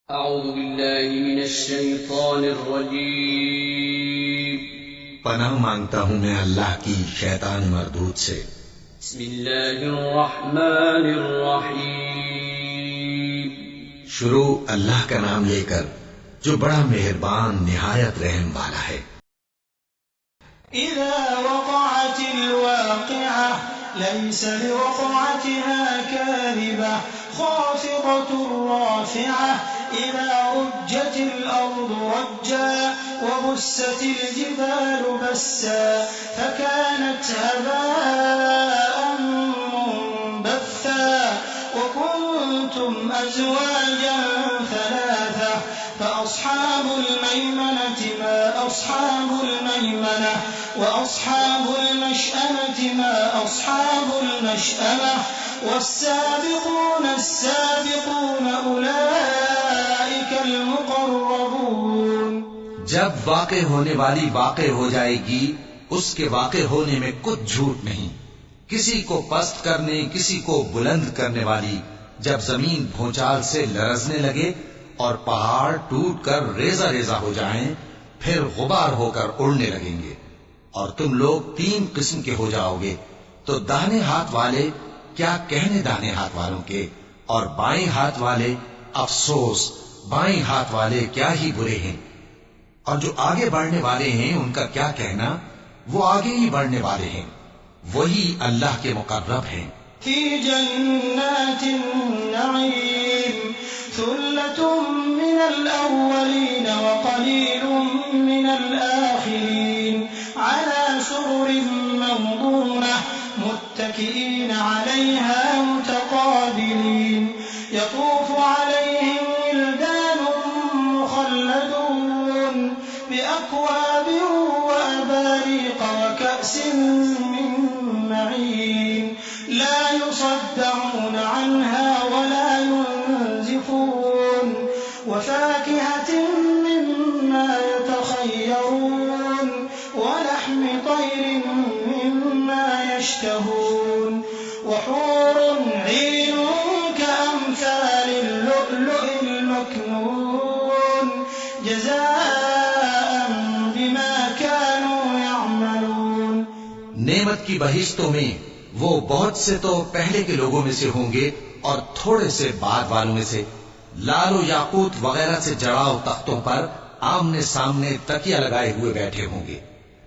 अऊज़ु बिल्लाहि मिनश शैतानिर रजीम। पनाह मांगता हूँ मैं अल्लाह की शैतान मरदूद से। बिस्मिल्लाहिर रहमानिर रहीम। शुरू अल्लाह का नाम लेकर जो बड़ा मेहरबान निहायत रहम वाला है। इज़ा वक़अतिल वाक़िअह लैसा लिवक़अतिहा काज़िबह ख़ाफ़िदतुर राफ़िअह इज़ा रुज्जतिल अर्दु रज्जा वबुस्सतिल जिबालु बस्सा फकानत हबाअन मुंबत्था वकुंतुम अज़वाजन थलाथा फअस्हाबुल मैमनति मा अस्हाबुल मैमनह वअस्हाबुल मशअमति मा अस्हाबुल मशअमह वस्साबिक़ून अस्साबिक़ून उलाइकल मुक़र्रबून। जब वाक़े होने वाली वाक़े हो जाएगी, उसके वाक़े होने में कुछ झूठ नहीं। किसी को पस्त करने किसी को बुलंद करने वाली जब जमीन भूचाल से लरजने लगे और पहाड़ टूटकर रेजा रेजा हो जाएं, फिर गुबार होकर उड़ने लगेंगे और तुम लोग तीन किस्म के हो जाओगे। तो दाहिने हाथ वाले क्या कहने दाहिने हाथ वालों के, और बाएं हाथ वाले अफसोस बाएं हाथ वाले क्या ही बुरे हैं। और जो आगे बढ़ने वाले हैं उनका क्या कहना, वो आगे ही बढ़ने वाले हैं, वही अल्लाह के मुकर्रब हैं। फी जन्नातिन नईम सुल्लतुम मिनल अव्वलीन व क़लीलुम मिनल आखिरीन अला सुरुरिन मौदूनह मुत्तकिईन अलैहा मुतक़ाबिलीन यतूफ़ु अलैहिम विल्दानुम मुख़ल्लदून बिअक्वाबिन व अबारीक़ व कअसिन मिन मईन ला युصدعون عنها ولا ينزفون وفاكهة مما يتخيرون ولحم طير مما يشتهون وحور عين كأمثال اللؤلؤ المكنون جزاء بما كانوا يعملون। नेमत की बहिश्तों में वो बहुत से तो पहले के लोगों में से होंगे और थोड़े से बाद वालों में से। लालो याकूत वगैरह से जड़ाव तख्तों पर आमने सामने तकिया लगाए हुए बैठे होंगे।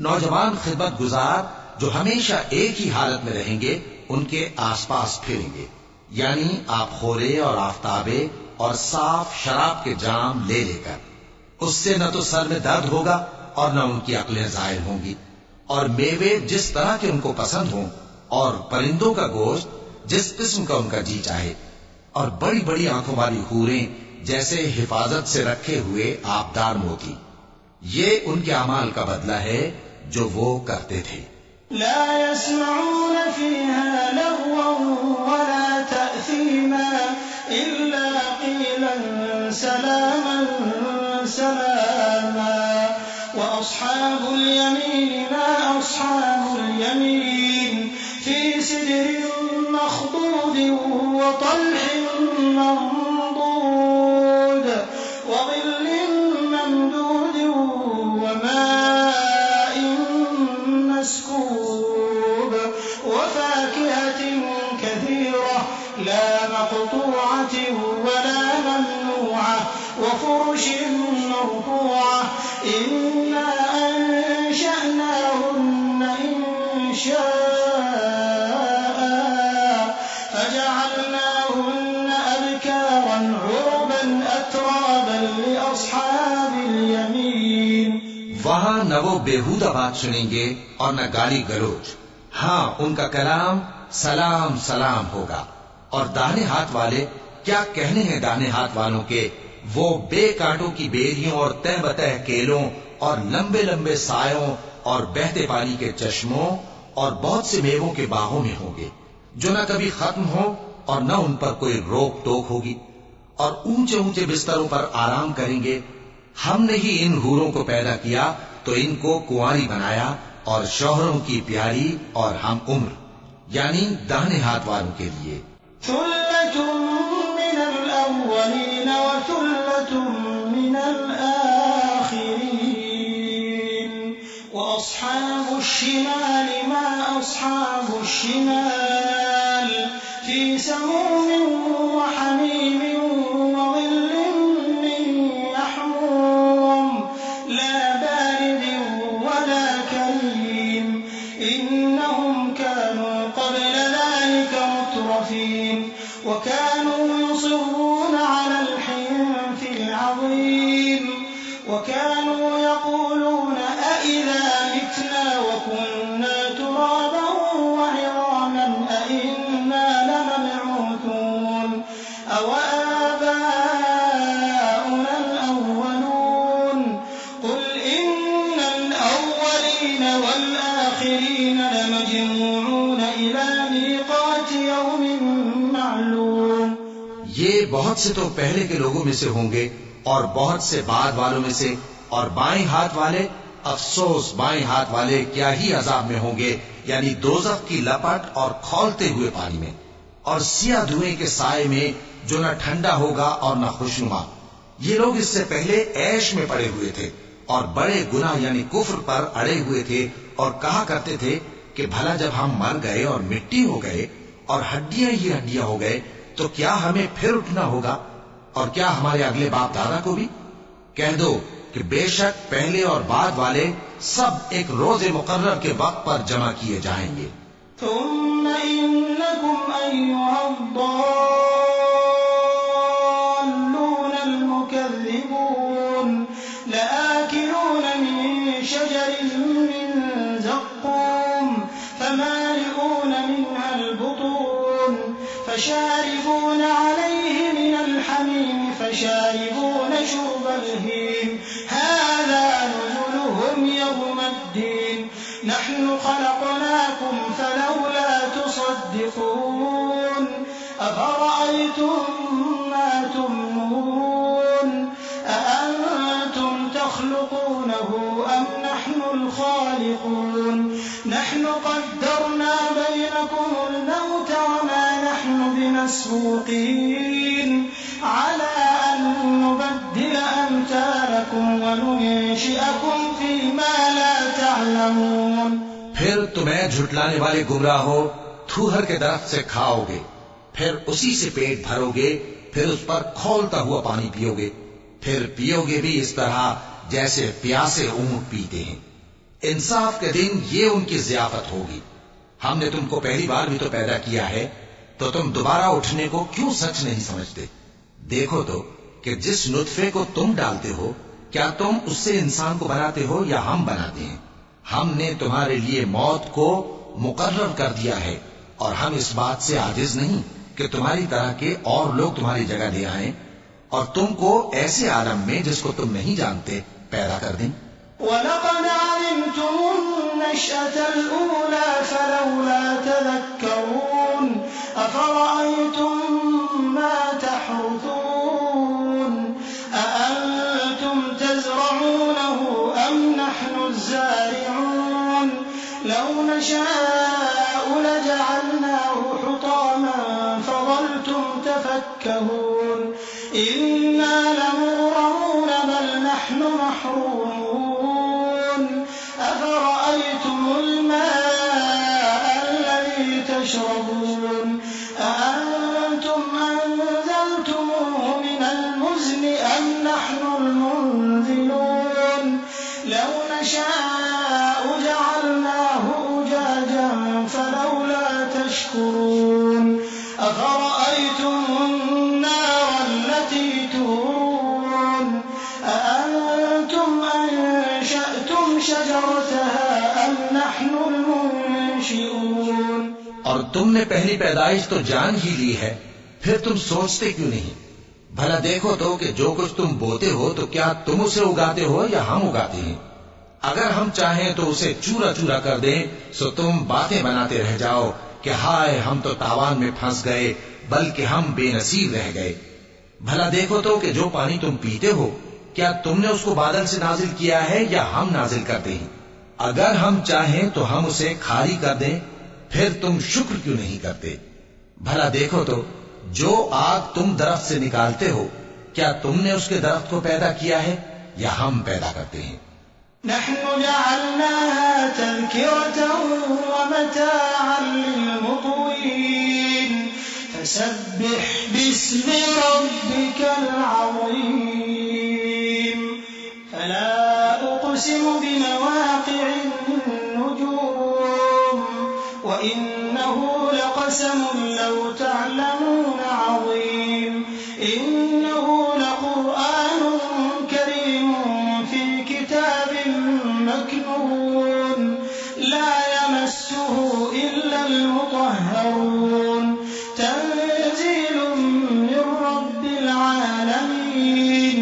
नौजवान खिदमत गुजार जो हमेशा एक ही हालत में रहेंगे उनके आसपास फिरेंगे, यानी आप खोरे और आफ्ताबे और साफ शराब के जाम ले लेकर। उससे न तो सर में दर्द होगा और न उनकी अक्लें ज़ाहिर होंगी, और मेवे जिस तरह के उनको पसंद हों, और परिंदों का गोश्त जिस किस्म का उनका जी चाहे, और बड़ी बड़ी आंखों वाली हूरें जैसे हिफाजत से रखे हुए आबदार मोती। ये उनके अमाल का बदला है जो वो करते थे। ला यस्मऊन फीहा लग़वन वला तअसीमा इल्ला क़ीलन सलामन सलामा व अस्हाबुल यमीन मा अस्हाबुल यमीन फी सिदरिन मख़दूद व तल्हिन मंदूद व ज़िल्लिन ममदूद व माइन मस्कूब व फ़ाकिहतिन कसीरह ला मक़तूअतिन व ला ममनूअह व फ़ुरुशिन मरफ़ूअह इन्ना अंशअनाहुन्न इंशाअ फजअलनाहुन्न अबकारन उरबन अतराबन लिअस्हाबिल यमीन। वहां न वो बेहुदा बात सुनेंगे और न गाली गलोच। हाँ, उनका कलाम सलाम सलाम होगा। और दाहिने हाथ वाले क्या कहने हैं दाहिने हाथ वालों के, वो बेकांटों की बेरियों और तह बतह केलों और लंबे लंबे सायों और बहते पानी के चश्मों और बहुत से मेवों के बागों में होंगे जो न कभी खत्म हो और न उन पर कोई रोक टोक होगी, और ऊंचे ऊंचे बिस्तरों पर आराम करेंगे। हमने ही इन हूरों को पैदा किया तो इनको कुंवारी बनाया, और शौहरों की प्यारी और हम उम्र, यानी दाहिने हाथ वालों के लिए। सुल्लतुम मिनल अव्वलीन व सुल्लतुम وأصحاب الشمال ما أصحاب الشمال في سموم وحميم وظل من يحموم لا بارد ولا كريم إنهم كانوا قبل ذلك مترفين وكانوا يصرون على الحنث العظيم وكانوا يقولون أئذا متنا وكنا ترابا وعظاما أئنا لمبعوثون أوآباؤنا الأولون قل إن الأولين والآخرين لمجموعون إلى ميقات يوم معلوم। ये बहुत से तो पहले के लोगों में से होंगे और बहुत से बाद वालों में से, और बाएं हाथ वाले, अफसोस बाएं हाथ वाले क्या ही अजाब में होंगे, यानी दोज़ख की लपट और खौलते हुए पानी में और सिया धुएं के साए में जो न ठंडा होगा और न खुशनुमा। ये लोग इससे पहले ऐश में पड़े हुए थे और बड़े गुनाह यानी कुफ्र पर अड़े हुए थे और कहा करते थे कि भला जब हम मर गए और मिट्टी हो गए और हड्डियां ही हड्डियां हो गए तो क्या हमें फिर उठना होगा, और क्या हमारे अगले बाप दादा को भी? कह दो कि बेशक पहले और बाद वाले सब एक रोजे मुकर्रर के वक्त पर जमा किए जाएंगे। ثم إنكم أيها الضالون المكذبون لآكلون من شجر من زقوم فمالئون منها البطون فشاربون عليه من الحميم فشاربون شرب الهيم هذا نزلهم يوم الدين نحن خلقناكم فلولا تصدقون أفرأيتم ما تمنون أأنتم تخلقونه أم نحن الخالقون نحن قدرنا بينكم الموت وما نحن بمسبوقين على أن نبدل أمثالكم وننشئكم فيما لا تعلمون। फिर तुम्हें झुटलाने वाले गुमराह हो, थूहर के दरख्त से खाओगे, फिर उसी से पेट भरोगे, फिर उस पर खौलता हुआ पानी पियोगे, फिर पियोगे भी इस तरह जैसे प्यासे ऊंट पीते हैं। इंसाफ के दिन ये उनकी ज़ियाफत होगी। हमने तुमको पहली बार भी तो पैदा किया है, तो तुम दोबारा उठने को क्यों सच नहीं समझते? देखो तो कि जिस नुत्फे को तुम डालते हो, क्या तुम उससे इंसान को बनाते हो या हम बनाते हैं? हमने तुम्हारे लिए मौत को मुकर्रर कर दिया है और हम इस बात से आजिज नहीं कि तुम्हारी तरह के और लोग तुम्हारी जगह ले आएं और तुमको ऐसे आलम में जिसको तुम नहीं जानते पैदा कर दें। وَلَقَدْ عَلِمْتُمُ النَّشْأَةَ الْأُولَى فَلَوْلَا تَذَكَّرُونَ أَفَرَأَيْتُم مَّا تَحْرُثُونَ أَأَنتُمْ تَزْرَعُونَهُ أَمْ نَحْنُ الزَّارِعُونَ لَوْ نَشَاءُ لَجَعَلْنَاهُ حُطَامًا فَظَلْتُمْ تَفَكَّهُونَ إِنَّا لَمُغْرَمُونَ بَلْ نَحْنُ مَحْرُومُونَ أَفَرَأَيْتُمُ الْمَاءَ الَّذِي تَشْرَبُونَ أَأَنتُمْ أَنزَلْتُمُوهُ مِنَ الْمُزْنِ أَمْ نَحْنُ الْمُنزِلُونَ لَوْ نَشَاءُ جَعَلْنَاهُ أُجَاجًا فَلَوْلَا تَشْكُرُونَ أَفَرَأَيْتُمُ النَّارَ الَّتِي تُورُونَ أَأَنتُمْ أَنشَأْتُمْ شَجَرَتَهَا أَمْ نَحْنُ الْمُنشِئُونَ। और तुमने पहली पैदाइश तो जान ही ली है, फिर तुम सोचते क्यों नहीं? भला देखो तो कि जो कुछ तुम बोते हो तो क्या तुम उसे उगाते हो या हम उगाते हैं? अगर हम चाहें तो उसे चूरा चूरा कर दें, सो तुम बातें बनाते रह जाओ कि हाय हम तो तावान में फंस गए, बल्कि हम बेनसीब रह गए। भला देखो तो कि जो पानी तुम पीते हो, क्या तुमने उसको बादल से नाजिल किया है या हम नाजिल करते हैं? अगर हम चाहें तो हम उसे खाली कर दें, फिर तुम शुक्र क्यों नहीं करते? भला देखो तो जो आग तुम दरख्त से निकालते हो, क्या तुमने उसके दरख्त को पैदा किया है या हम पैदा करते हैं? नहनु जअलनाहा तज़किरतन व मताअन लिलमुक़वीन फसब्बिह बिस्मि रब्बिकल अज़ीम फला उक़सिमु बिमवाक़ि'in नुजूम व इन्नहु लक़समुन लौ तअलमून अज़ीम इन्नहु लक़ुरआनुन करीमुन फ़ी किताबिन मकनून ला यमस्सुहु इल्लल मुतहहरून तंज़ीलुम मिन रब्बिल आलमीन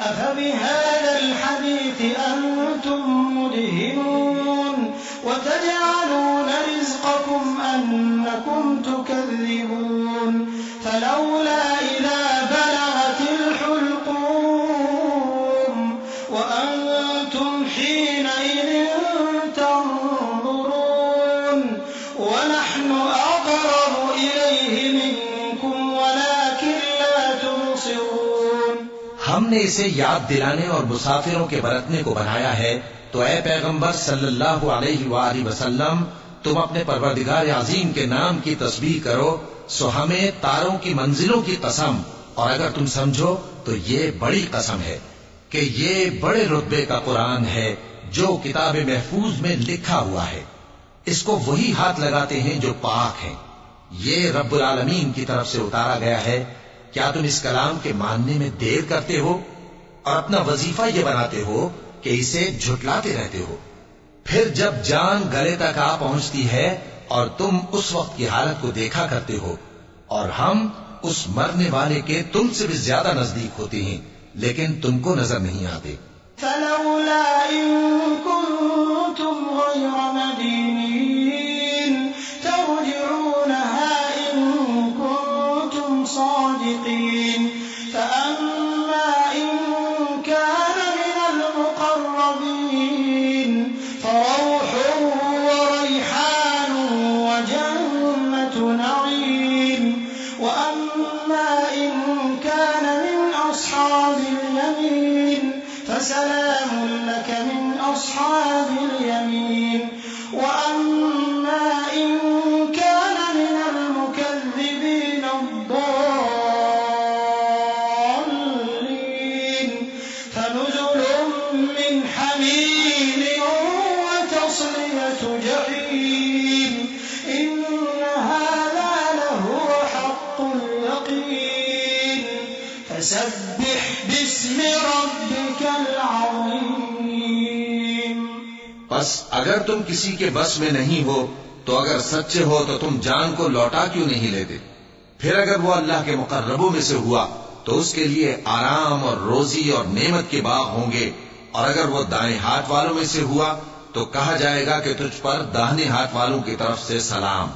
अफ़बिहाज़ल हदीथि अंतुम मुदहिनून वतजअलून रिज़्क़कुम अन्नकुम तुकज़्ज़िबून फलौला इज़ा बलगतिल हुल्क़ूम वअंतुम हीनइज़िन तंज़ुरून वनहनु अक़रबु इलैहि मिनकुम वलाकिन ला तुबसिरून। हमने इसे याद दिलाने और मुसाफिरों के बरतने को बनाया है, तो ऐ पैगंबर सल्लल्लाहु अलैहि वसल्लम तुम अपने परवरदिगार अजीम के नाम की तस्बीह करो, सो हमें तारों की मंजिलों की कसम, और अगर तुम समझो तो ये बड़ी कसम है कि ये बड़े रुतबे का कुरान है जो किताब महफूज में लिखा हुआ है। इसको वही हाथ लगाते हैं जो पाक हैं। ये रब्बुल आलमीन की तरफ से उतारा गया है। क्या तुम इस कलाम के मानने में देर करते हो और अपना वजीफा ये बनाते हो कि इसे झुटलाते रहते हो? फिर जब जान गले तक आ पहुंचती है और तुम उस वक्त की हालत को देखा करते हो, और हम उस मरने वाले के तुमसे भी ज्यादा नजदीक होते हैं, लेकिन तुमको नजर नहीं आते। फलौला इन कुंतुम गैर मदीनीन तर्जिऊनहा इन कुंतुम सादिकीन फअम्मा इन कान मिनल मुक़र्रबीन फरौहुन व रैहानुन व जन्नतु नईम व अम्मा इन कान मिन अस्हाबिल यमीन فسلام لك من أصحاب اليمين وأما إن كان من المكذبين الضالين فنزل من حميم وتصلية جحيم إن هذا لهو حق اليقين فسبح باسم ربك العظيم। बस अगर तुम किसी के बस में नहीं हो, तो अगर सच्चे हो तो तुम जान को लौटा क्यों नहीं लेते? फिर अगर वो अल्लाह के मुकर्रबों में से हुआ तो उसके लिए आराम और रोजी और नेमत के बाग होंगे, और अगर वो दाएं हाथ वालों में से हुआ तो कहा जाएगा कि तुझ पर दाहिने हाथ वालों की तरफ से सलाम,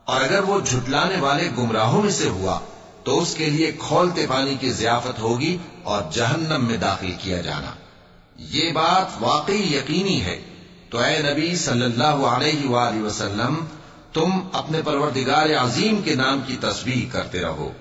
और अगर वो झुटलाने वाले गुमराहों में से हुआ तो उसके लिए खौलते पानी की ज़ियाफत होगी और जहन्नम में दाखिल किया जाना। ये बात वाकई यकीनी है। तो ऐ नबी सल्लल्लाहु अलैहि वसल्लम तुम अपने परवरदिगार अजीम के नाम की तस्बीह करते रहो।